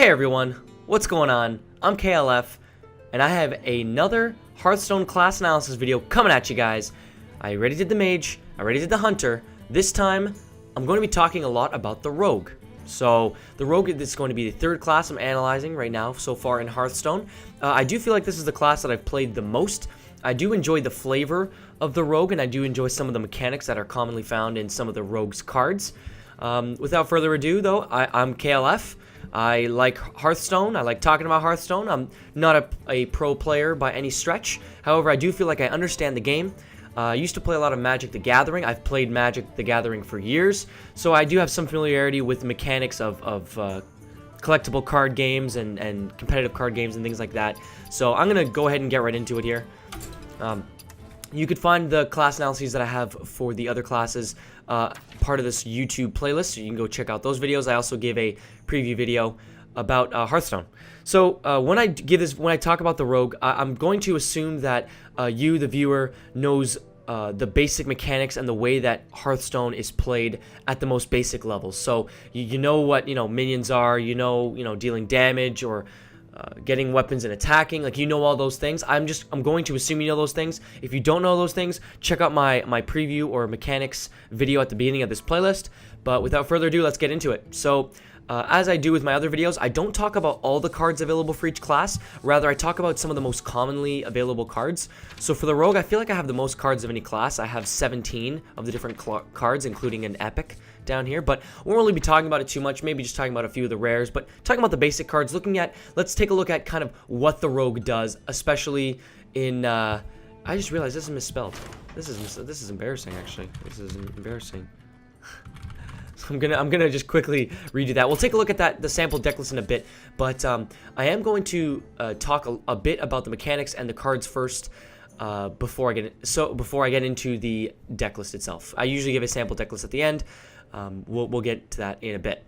Hey everyone, what's going on? I'm KLF, and I have another Hearthstone class analysis video coming at you guys. I already did the Mage, I already did the Hunter. This time, I'm going to be talking a lot about the Rogue. So, the Rogue is going to be the third class I'm analyzing right now so far in Hearthstone. I do feel like this is the class that I've played the most. I do enjoy the flavor of the Rogue, and I do enjoy some of the mechanics that are commonly found in some of the Rogue's cards. Without further ado, though, I'm KLF. I like Hearthstone. I like talking about Hearthstone. I'm not a pro player by any stretch. However, I do feel like I understand the game. I used to play a lot of Magic the Gathering. I've played Magic the Gathering for years, so I do have some familiarity with the mechanics of collectible card games and competitive card games and things like that. So I'm going to go ahead and get right into it here. You could find the class analyses that I have for the other classes part of this YouTube playlist, so you can go check out those videos. I also give a preview video about Hearthstone. So when I talk about the Rogue, I'm going to assume that you, the viewer, knows the basic mechanics and the way that Hearthstone is played at the most basic levels. So you know what minions are, you know dealing damage or getting weapons and attacking, like all those things. I'm going to assume you know those things. If you don't know those things, check out my preview or mechanics video at the beginning of this playlist. But without further ado, let's get into it. So as I do with my other videos, I don't talk about all the cards available for each class. Rather, I talk about some of the most commonly available cards. So for the Rogue, I feel like I have the most cards of any class. I have 17 of the different cards, including an Epic down here, but we won't really be talking about it too much, maybe just talking about a few of the rares, but talking about the basic cards, let's take a look at kind of what the Rogue does, especially in, I just realized this is misspelled. This is embarrassing, actually. This is embarrassing. I'm gonna just quickly redo that. We'll take a look at the sample deck list in a bit, but I am going to talk a bit about the mechanics and the cards first. Before I get into the deck list itself. I usually give a sample deck list at the end. We'll get to that in a bit.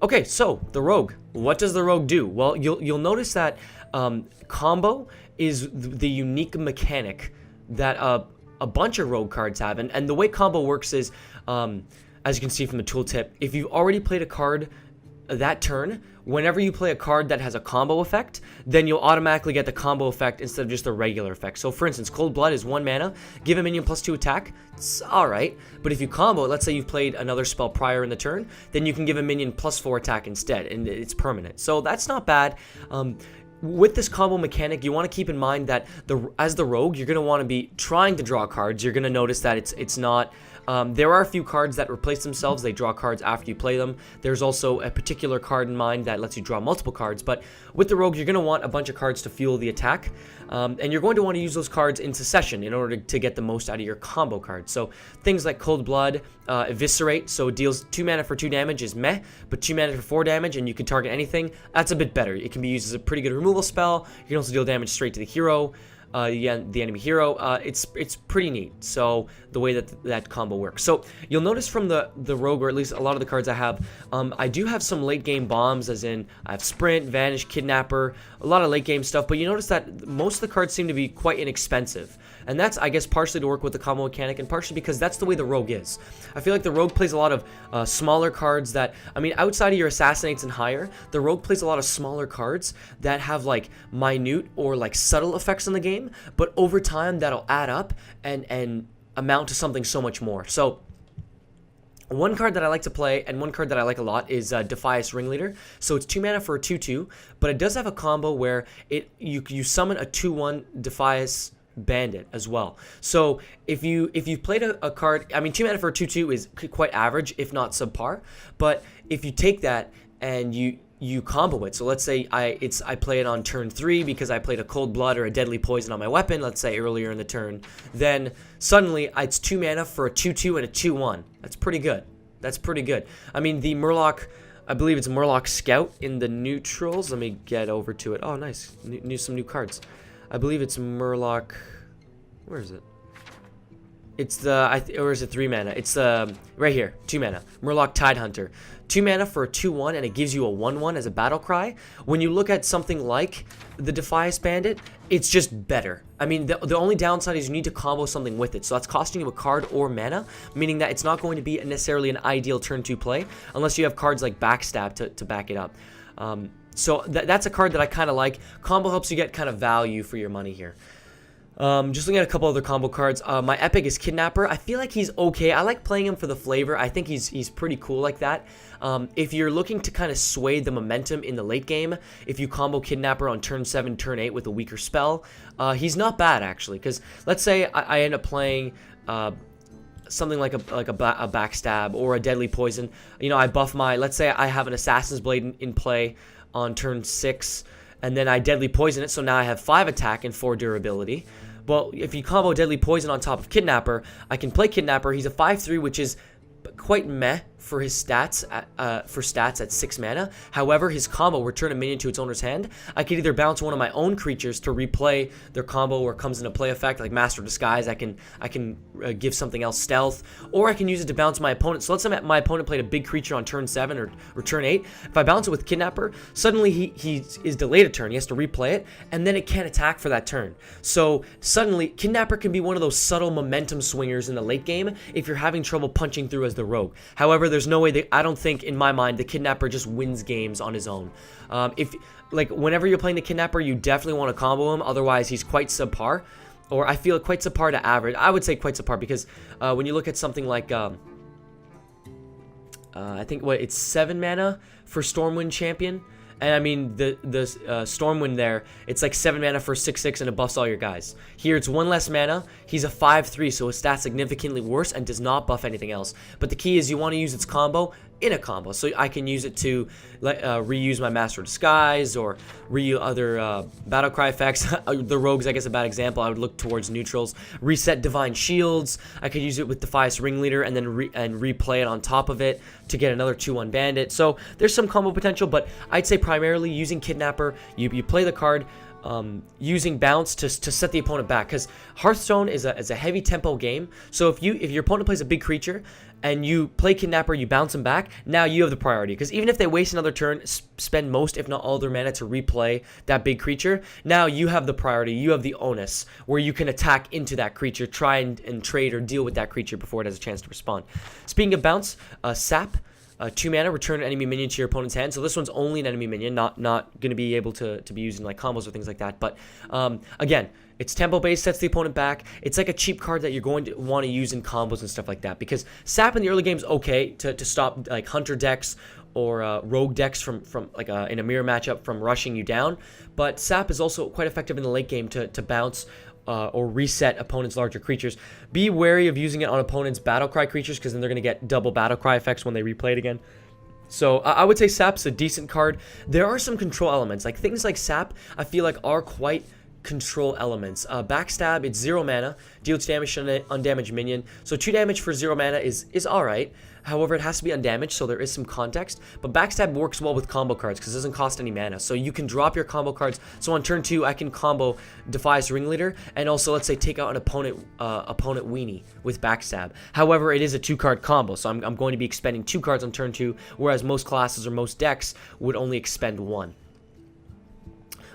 Okay, so the Rogue. What does the Rogue do? Well, you'll notice that combo is the unique mechanic that a bunch of Rogue cards have, and the way combo works is, as you can see from the tooltip, if you've already played a card that turn, whenever you play a card that has a combo effect, then you'll automatically get the combo effect instead of just the regular effect. So for instance, Cold Blood is 1 mana, give a minion +2 attack, it's alright, but if you combo, let's say you've played another spell prior in the turn, then you can give a minion +4 attack instead, and it's permanent. So that's not bad. With this combo mechanic, you want to keep in mind that as the Rogue, you're going to want to be trying to draw cards. You're going to notice that it's not... there are a few cards that replace themselves. They draw cards after you play them. There's also a particular card in mind that lets you draw multiple cards. But with the Rogue, you're going to want a bunch of cards to fuel the attack. And you're going to want to use those cards in succession in order to get the most out of your combo cards. So things like Cold Blood, Eviscerate, so it deals 2 mana for 2 damage is meh, but 2 mana for 4 damage and you can target anything, that's a bit better. It can be used as a pretty good removal spell. You can also deal damage straight to the hero. The enemy hero, it's pretty neat. So the way that combo works. So you'll notice from the Rogue, or at least a lot of the cards I have, I do have some late game bombs, as in I have Sprint, Vanish, Kidnapper, a lot of late game stuff. But you notice that most of the cards seem to be quite inexpensive, and that's, I guess, partially to work with the combo mechanic, and partially because that's the way the Rogue is. I feel like the Rogue plays a lot of smaller cards that, I mean, outside of your Assassinates and higher, the Rogue plays a lot of smaller cards that have like minute or like subtle effects on the game, but over time that'll add up and amount to something so much more. So one card that I like to play, and one card that I like a lot, is Defias Ringleader. So it's 2 mana for a 2/2, but it does have a combo where you summon a 2/1 Defias Bandit as well. So if you've played a card, I mean, 2 mana for a 2/2 is quite average, if not subpar. But if you take that and you combo it, so let's say I play it on turn 3 because I played a Cold Blood or a Deadly Poison on my weapon, let's say earlier in the turn, then suddenly it's 2 mana for a 2/2 and a 2/1. That's pretty good. That's pretty good. I mean, the Murloc, I believe it's Murloc Scout in the neutrals. Let me get over to it. Oh, nice. Some new cards. I believe it's Murloc. Where is it? It's or is it 3 mana? It's right here, 2 mana. Murloc Tidehunter. 2 mana for a 2/1, and it gives you a 1/1 as a battle cry. When you look at something like the Defias Bandit, it's just better. I mean, the only downside is you need to combo something with it. So that's costing you a card or mana, meaning that it's not going to be necessarily an ideal turn 2 play, unless you have cards like Backstab to back it up. So that's a card that I kind of like. Combo helps you get kind of value for your money here. Just looking at a couple other combo cards. My epic is Kidnapper. I feel like he's okay. I like playing him for the flavor. I think he's pretty cool like that. If you're looking to kind of sway the momentum in the late game, if you combo Kidnapper on turn 7, turn 8 with a weaker spell, he's not bad actually. Because let's say I end up playing something like a backstab or a deadly poison. You know, I buff my, let's say I have an Assassin's Blade in play on turn 6, and then I deadly poison it, so now I have 5 attack and 4 durability. Well, if you combo deadly poison on top of Kidnapper, I can play Kidnapper. He's a 5/3, which is quite meh for his stats at 6 mana. However, his combo, return a minion to its owner's hand. I could either bounce one of my own creatures to replay their combo where it comes into play effect, like Master Disguise. I can give something else stealth, or I can use it to bounce my opponent. So let's say my opponent played a big creature on turn 7 or turn 8. If I bounce it with Kidnapper, suddenly he is delayed a turn. He has to replay it, and then it can't attack for that turn. So suddenly, Kidnapper can be one of those subtle momentum swingers in the late game if you're having trouble punching through as the rogue. However, there's no way that, I don't think in my mind, the Kidnapper just wins games on his own. Whenever you're playing the Kidnapper, you definitely want to combo him. Otherwise, he's quite subpar, or I feel quite subpar to average. I would say quite subpar because when you look at something like I think it's 7 mana for Stormwind Champion. And I mean, the Stormwind there, it's like 7 mana for 6/6 and it buffs all your guys. Here, it's 1 less mana. He's a 5/3, so his stats significantly worse and does not buff anything else. But the key is you want to use its combo in a combo. So I can use it to reuse my Master Disguise or reuse other Battlecry effects. The Rogue's, I guess, a bad example. I would look towards neutrals. Reset Divine Shields. I could use it with Defias Ringleader and then replay it on top of it to get another 2/1 Bandit. So there's some combo potential, but I'd say primarily using Kidnapper, you play the card, using bounce to set the opponent back, because Hearthstone is a heavy tempo game. So if your opponent plays a big creature and you play Kidnapper, you bounce them back, now you have the priority, because even if they waste another turn, spend most if not all their mana to replay that big creature, now you have the priority, you have the onus where you can attack into that creature, try and trade or deal with that creature before it has a chance to respond. Speaking of bounce, Sap, 2 mana, return an enemy minion to your opponent's hand. So this one's only an enemy minion, not going to be able to be used in like combos or things like that. But again, it's tempo based, sets the opponent back. It's like a cheap card that you're going to want to use in combos and stuff like that, because Sap in the early game is okay to stop like Hunter decks or Rogue decks from like in a mirror matchup from rushing you down. But Sap is also quite effective in the late game to bounce or reset opponents' larger creatures. Be wary of using it on opponents' Battlecry creatures, because then they're going to get double Battlecry effects when they replay it again. So I would say Sap's a decent card. There are some control elements, like things like Sap I feel like are quite control elements. Backstab, it's 0 mana, deals damage to an undamaged minion. So 2 damage for 0 mana is alright. However, it has to be undamaged, so there is some context. But Backstab works well with combo cards because it doesn't cost any mana. So you can drop your combo cards. So on turn 2, I can combo Defias Ringleader and also, let's say, take out an opponent weenie with Backstab. However, it is a 2-card combo, so I'm going to be expending 2 cards on turn 2, whereas most classes or most decks would only expend 1.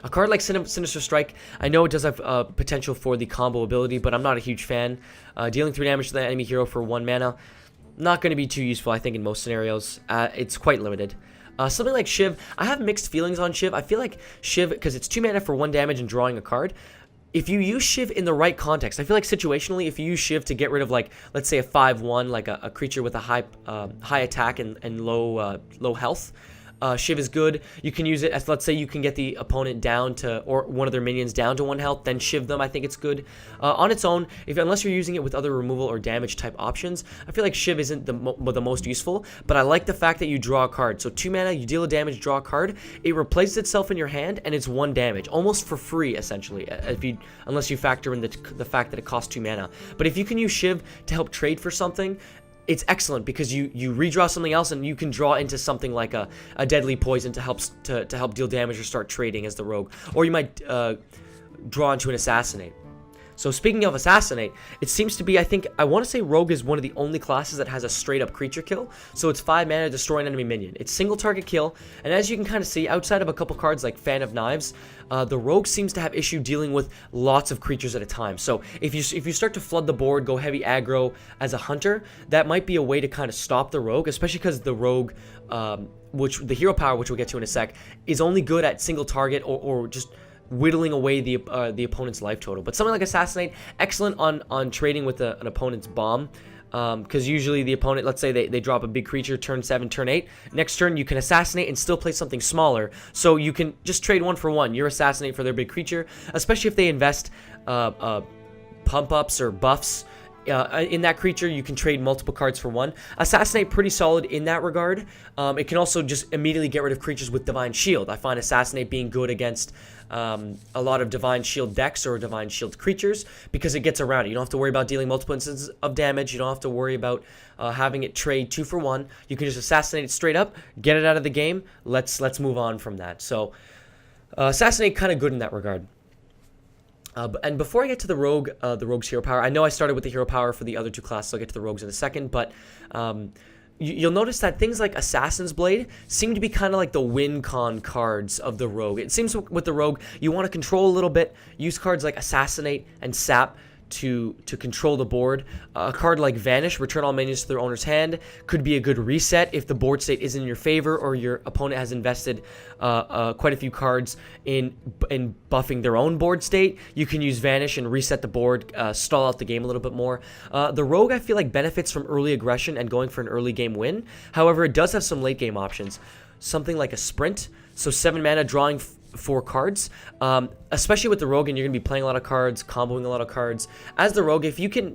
A card like Sinister Strike, I know it does have potential for the combo ability, but I'm not a huge fan. Dealing 3 damage to the enemy hero for 1 mana, not going to be too useful, I think, in most scenarios. It's quite limited. Something like Shiv, I have mixed feelings on Shiv. I feel like Shiv, because it's 2 mana for 1 damage and drawing a card, if you use Shiv in the right context, I feel like situationally, if you use Shiv to get rid of, like, let's say a 5/1, like a creature with a high attack and low health, Shiv is good. You can use it as, let's say you can get the opponent down to, or one of their minions down to 1 health, then Shiv them. I think it's good. On its own, unless you're using it with other removal or damage type options, I feel like Shiv isn't the most useful, but I like the fact that you draw a card. So 2 mana, you deal a damage, draw a card, it replaces itself in your hand, and it's 1 damage, almost for free, essentially, unless you factor in the fact that it costs 2 mana. But if you can use Shiv to help trade for something, it's excellent, because you redraw something else and you can draw into something like a deadly poison to help deal damage or start trading as the rogue, or you might draw into an assassinate. So speaking of assassinate, it seems to be, I want to say rogue is one of the only classes that has a straight up creature kill. So it's 5 mana to destroy an enemy minion. It's single target kill, and as you can kind of see, outside of a couple cards like Fan of Knives, the rogue seems to have issue dealing with lots of creatures at a time. So if you start to flood the board, go heavy aggro as a hunter, that might be a way to kind of stop the rogue, especially because the rogue which the hero power, which we'll get to in a sec, is only good at single target or just whittling away the opponent's life total. But something like Assassinate, excellent on trading with an opponent's bomb. Because usually the opponent, let's say they drop a big creature turn 7, turn 8. Next turn you can assassinate and still play something smaller. So you can just trade 1 for 1. You're assassinate for their big creature, especially if they invest pump ups or buffs in that creature. You can trade multiple cards for 1. Assassinate pretty solid in that regard. It can also just immediately get rid of creatures with Divine Shield. I find Assassinate being good against a lot of Divine Shield decks or Divine Shield creatures because it gets around it. You don't have to worry about dealing multiple instances of damage. You don't have to worry about having it trade 2 for 1. You can just assassinate it straight up, get it out of the game. Let's move on from that. So Assassinate kind of good in that regard. And before I get to the rogue's hero power, I know I started with the hero power for the other 2 classes. I'll get to the rogues in a second, but you'll notice that things like Assassin's Blade seem to be kind of like the win con cards of the rogue. It seems with the rogue, you want to control a little bit, use cards like Assassinate and Sap to control the board. A card like Vanish, return all minions to their owner's hand, could be a good reset if the board state is in your favor or your opponent has invested quite a few cards in buffing their own board state. You can use Vanish and reset the board, stall out the game a little bit more. The Rogue, I feel like, benefits from early aggression and going for an early game win. However, it does have some late game options. Something like a Sprint, so 7 mana, drawing 4 cards, especially with the rogue, and you're gonna be playing a lot of cards, comboing a lot of cards. As the rogue, if you can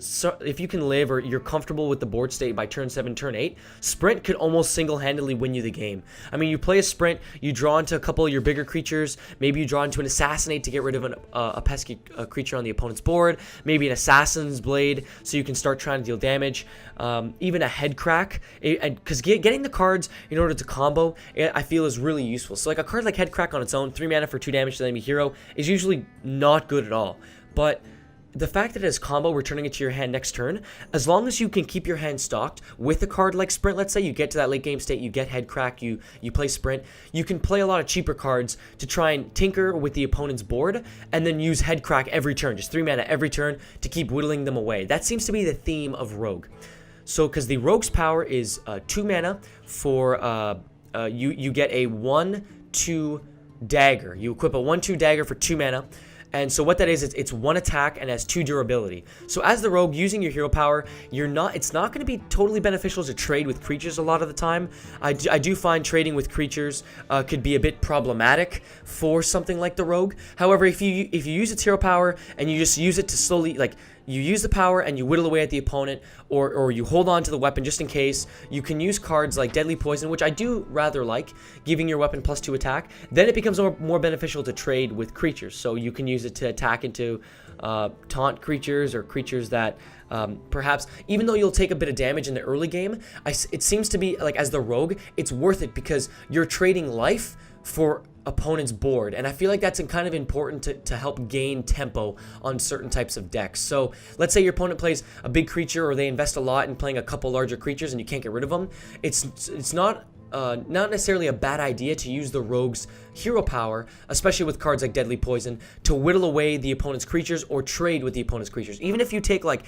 live or you're comfortable with the board state by turn 7, turn 8, Sprint could almost single-handedly win you the game. I mean, you play a Sprint, you draw into a couple of your bigger creatures, maybe you draw into an Assassinate to get rid of a pesky creature on the opponent's board, maybe an Assassin's Blade so you can start trying to deal damage, even a Head Crack, because getting the cards in order to combo, I feel, is really useful. So like a card like Head Crack on its own, 3 mana for 2 damage to the enemy hero, is usually not good at all. But the fact that it has combo, returning it to your hand next turn, as long as you can keep your hand stocked with a card like Sprint, let's say you get to that late game state, you get Head Crack, you play Sprint, you can play a lot of cheaper cards to try and tinker with the opponent's board, and then use Head Crack every turn, just 3 mana every turn to keep whittling them away. That seems to be the theme of Rogue. So, because the Rogue's power is 2 mana for, you get a 1/2 dagger. You equip a 1/2 dagger for 2 mana. And so what that is, it's 1 attack and has 2 durability. So as the rogue, using your hero power, it's not going to be totally beneficial to trade with creatures a lot of the time. I do find trading with creatures could be a bit problematic for something like the rogue. However, if you use its hero power and you just use it to slowly, like, you use the power and you whittle away at the opponent, or you hold on to the weapon just in case. You can use cards like Deadly Poison, which I do rather like, giving your weapon +2 attack. Then it becomes more beneficial to trade with creatures. So you can use it to attack into taunt creatures or creatures that perhaps, even though you'll take a bit of damage in the early game, it seems to be, like, as the rogue, it's worth it because you're trading life for opponent's board, and I feel like that's kind of important to help gain tempo on certain types of decks. So let's say your opponent plays a big creature, or they invest a lot in playing a couple larger creatures and you can't get rid of them. It's not necessarily a bad idea to use the rogue's hero power, especially with cards like Deadly Poison, to whittle away the opponent's creatures or trade with the opponent's creatures. Even if you take, like,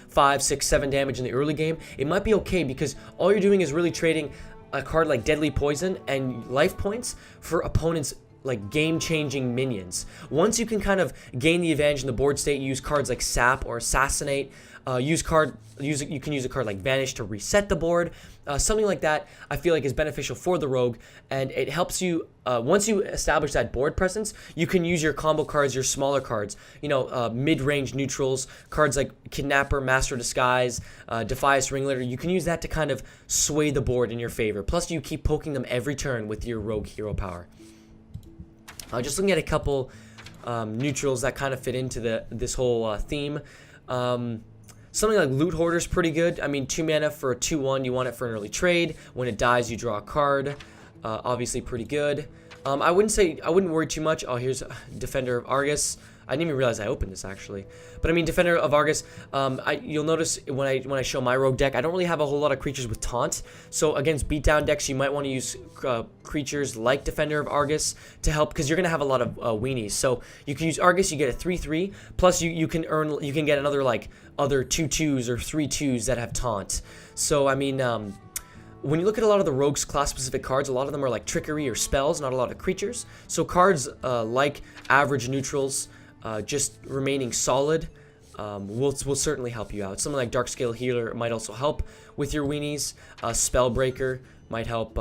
5, 6, 7 damage in the early game, it might be okay because all you're doing is really trading a card like Deadly Poison and life points for opponents' like game-changing minions. Once you can kind of gain the advantage in the board state, use cards like Sap or Assassinate. You can use a card like Vanish to reset the board. Something like that I feel like is beneficial for the rogue, and it helps you, once you establish that board presence, you can use your combo cards, your smaller cards, mid-range neutrals, cards like Kidnapper, Master Disguise, Defias Ringleader. You can use that to kind of sway the board in your favor. Plus you keep poking them every turn with your rogue hero power. Just looking at a couple neutrals that kind of fit into this whole theme. Something like Loot Hoarder is pretty good. I mean, 2 mana for a 2/1. You want it for an early trade. When it dies, you draw a card. Obviously pretty good. I wouldn't worry too much. Oh, here's Defender of Argus. I didn't even realize I opened this, actually. But I mean, Defender of Argus, you'll notice when I show my rogue deck, I don't really have a whole lot of creatures with taunt. So against beatdown decks, you might want to use creatures like Defender of Argus to help, because you're going to have a lot of weenies. So you can use Argus, you get a 3/3, plus you can get another, like, other 2/2s or 3/2s that have taunt. So I mean, when you look at a lot of the rogues class-specific cards, a lot of them are like trickery or spells, not a lot of creatures. So cards like average neutrals, just remaining solid, will certainly help you out. Something like Darkscale Healer might also help with your weenies. Spellbreaker might help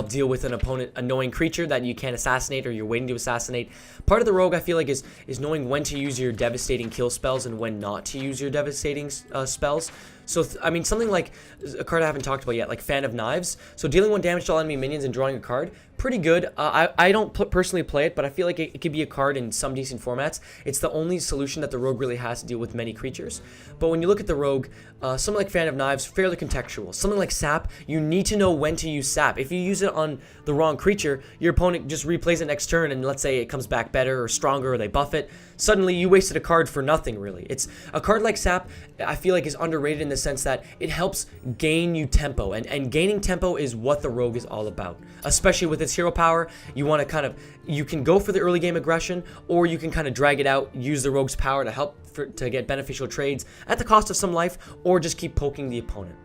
deal with an opponent, a knowing creature that you can't assassinate or you're waiting to assassinate. Part of the rogue, I feel like, is knowing when to use your devastating kill spells and when not to use your devastating spells. So, I mean, something like a card I haven't talked about yet, like Fan of Knives. So dealing 1 damage to all enemy minions and drawing a card, pretty good. I don't personally play it, but I feel like it could be a card in some decent formats. It's the only solution that the rogue really has to deal with many creatures. But when you look at the rogue, something like Fan of Knives, fairly contextual. Something like Sap, you need to know when to use Sap. If you use it on the wrong creature, your opponent just replays it next turn, and let's say it comes back better or stronger, or they buff it. Suddenly, you wasted a card for nothing, really. It's a card like Sap, I feel like, is underrated in the sense that it helps gain you tempo, and gaining tempo is what the rogue is all about. Especially with its hero power, you want to you can go for the early game aggression, or you can kind of drag it out, use the rogue's power to help to get beneficial trades at the cost of some life, or just keep poking the opponent.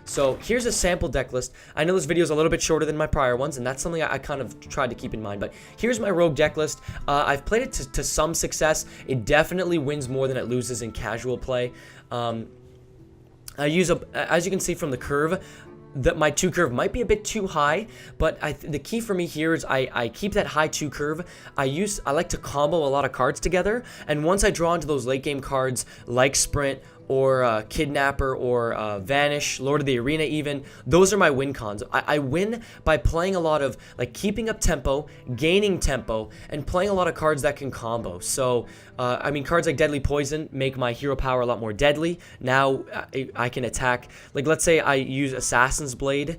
So here's a sample deck list. I know this video is a little bit shorter than my prior ones, and that's something I kind of tried to keep in mind. But here's my rogue deck list. I've played it to some success. It definitely wins more than it loses in casual play. I use as you can see from the curve, that my 2 curve might be a bit too high, but the key for me here is I keep that high 2 curve. I like to combo a lot of cards together, and once I draw into those late game cards like Sprint or Kidnapper or Vanish, Lord of the Arena even, those are my win cons. I win by playing a lot of, like, keeping up tempo, gaining tempo, and playing a lot of cards that can combo. So, I mean, cards like Deadly Poison make my hero power a lot more deadly. Now, I can attack, like, let's say I use Assassin's Blade,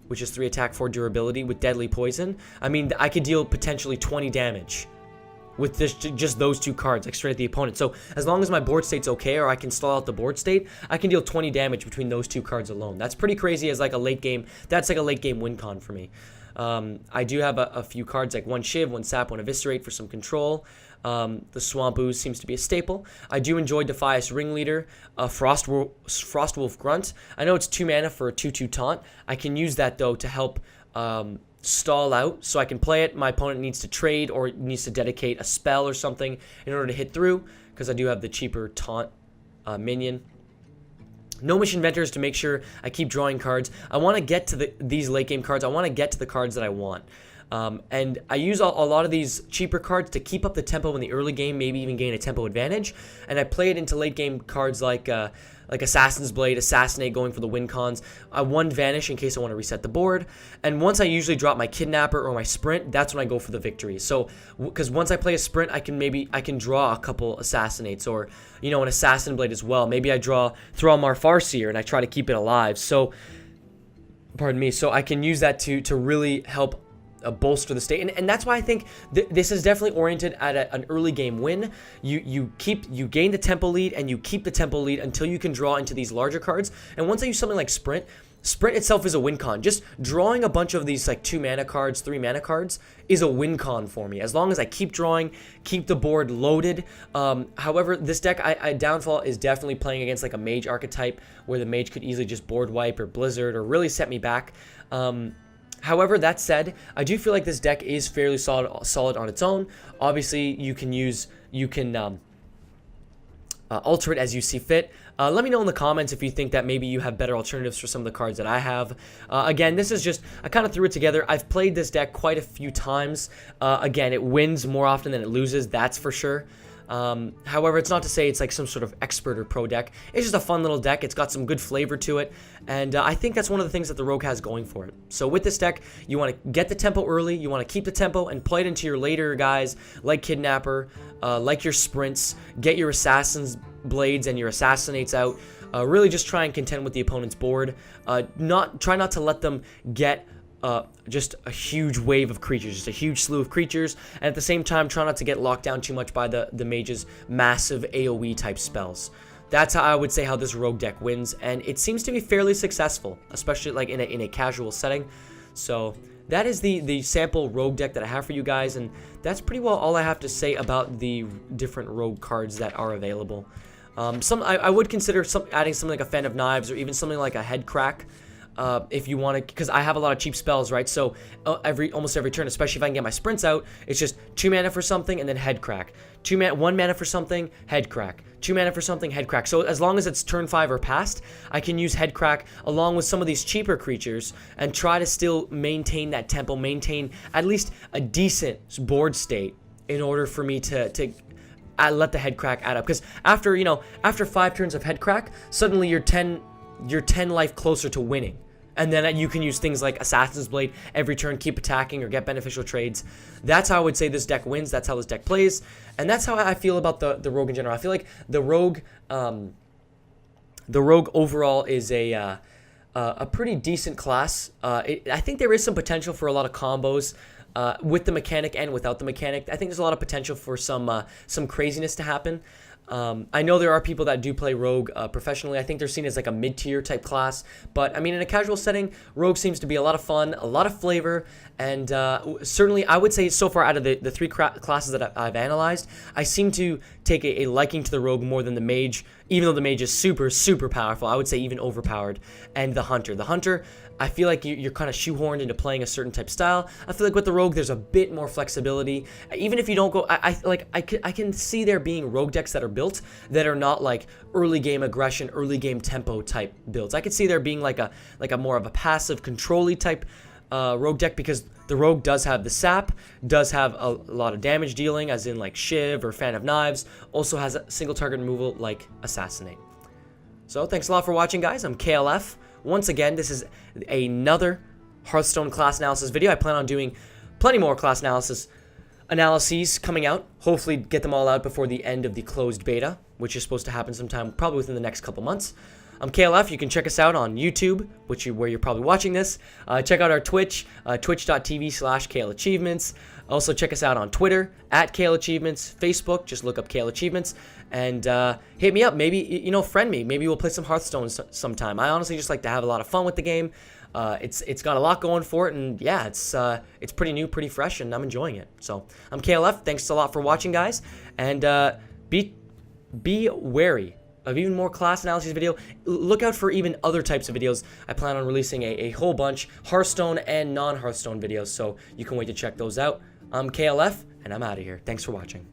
which is 3 attack, 4 durability, with Deadly Poison. I mean, I could deal potentially 20 damage with just those 2 cards, like straight at the opponent. So as long as my board state's okay, or I can stall out the board state, I can deal 20 damage between those 2 cards alone. That's pretty crazy as like a late game. That's like a late game win con for me. I do have a few cards like 1 Shiv, 1 Sap, 1 Eviscerate for some control. The Swamp Ooze seems to be a staple. I do enjoy Defias Ringleader, Frostwolf Grunt. I know it's 2 mana for a 2/2 taunt. I can use that though to help stall out, so I can play it. My opponent needs to trade or needs to dedicate a spell or something in order to hit through, because I do have the cheaper taunt minion. Gnomish Inventors to make sure I keep drawing cards. I want to get to these late game cards. I want to get to the cards that I want. And I use a lot of these cheaper cards to keep up the tempo in the early game, maybe even gain a tempo advantage. And I play it into late game cards like Assassin's Blade, Assassinate, going for the win cons. I 1 Vanish in case I want to reset the board. And once I usually drop my Kidnapper or my Sprint, that's when I go for the victory. So, because once I play a Sprint, I can draw a couple Assassinates, or, you know, an Assassin Blade as well. Maybe I draw Thrallmar Farseer and I try to keep it alive. So, pardon me. So I can use that to really help bolster the state, and that's why I think this is definitely oriented at an early game win. You gain the tempo lead, and you keep the tempo lead until you can draw into these larger cards. And once I use something like Sprint itself is a win con. Just drawing a bunch of these like 2 mana cards, 3 mana cards is a win con for me, as long as I keep drawing, keep the board loaded. However, this deck, I downfall is definitely playing against like a mage archetype, where the mage could easily just board wipe or blizzard or really set me back. However, that said, I do feel like this deck is fairly solid on its own. Obviously, you can alter it as you see fit. Let me know in the comments if you think that maybe you have better alternatives for some of the cards that I have. Again, this is just, I kind of threw it together. I've played this deck quite a few times. Again, it wins more often than it loses, that's for sure. However, it's not to say it's like some sort of expert or pro deck. It's just a fun little deck. It's got some good flavor to it, and I think that's one of the things that the Rogue has going for it. So with this deck, you want to get the tempo early, you want to keep the tempo, and play it into your later guys, like Kidnapper, like your Sprints, get your Assassin's Blades and your Assassinates out. Really just try and contend with the opponent's board. Try not to let them get just a huge wave of creatures, just a huge slew of creatures, and at the same time try not to get locked down too much by the mage's massive AoE type spells. That's how I would say how this rogue deck wins, and it seems to be fairly successful, especially like in a casual setting. So that is the sample rogue deck that I have for you guys, and that's pretty well all I have to say about the different rogue cards that are available. I would consider adding something like a Fan of Knives, or even something like a Head Crack. If you want to, because I have a lot of cheap spells, right? So almost every turn, especially if I can get my sprints out, it's just 2 mana for something and then Head Crack. 1 mana for something, Head Crack. 2 mana for something, Head Crack. So as long as it's turn 5 or past, I can use Head Crack along with some of these cheaper creatures and try to still maintain that tempo, maintain at least a decent board state in order for me to let the Head Crack add up. Because after 5 turns of Head Crack, suddenly you're 10 life closer to winning. And then you can use things like Assassin's Blade every turn, keep attacking, or get beneficial trades. That's how I would say this deck wins. That's how this deck plays. And that's how I feel about the Rogue in general. I feel like the Rogue overall is a pretty decent class. I think there is some potential for a lot of combos with the mechanic and without the mechanic. I think there's a lot of potential for some craziness to happen. I know there are people that do play Rogue professionally. I think they're seen as like a mid-tier type class, but I mean, in a casual setting, Rogue seems to be a lot of fun, a lot of flavor, and certainly I would say so far out of the 3 classes that I've analyzed, I seem to take a liking to the Rogue more than the Mage, even though the Mage is super, super powerful. I would say even overpowered, and the Hunter. The Hunter, I feel like you're kind of shoehorned into playing a certain type style. I feel like with the Rogue, there's a bit more flexibility. Even if you don't go, I can see there being Rogue decks that are built that are not like early game aggression, early game tempo type builds. I could see there being like a more of a passive control-y type Rogue deck, because the Rogue does have the sap, does have a lot of damage dealing, as in like Shiv or Fan of Knives. Also has a single target removal like Assassinate. So thanks a lot for watching, guys. I'm KLF. Once again, this is another Hearthstone class analysis video. I plan on doing plenty more class analyses coming out. Hopefully get them all out before the end of the closed beta, which is supposed to happen sometime probably within the next couple months. I'm KLF. You can check us out on YouTube, where you're probably watching this. Check out our Twitch, twitch.tv/KLachievements. Also check us out on Twitter, @KLachievements. Facebook, just look up KLachievements. And hit me up. Maybe, friend me. Maybe we'll play some Hearthstone sometime. I honestly just like to have a lot of fun with the game. It's got a lot going for it, and yeah, it's pretty new, pretty fresh, and I'm enjoying it. So I'm KLF. Thanks a lot for watching, guys, and be wary of even more class analysis video. Look out for even other types of videos. I plan on releasing a whole bunch, Hearthstone and non-Hearthstone videos, so you can wait to check those out. I'm KLF, and I'm out of here. Thanks for watching.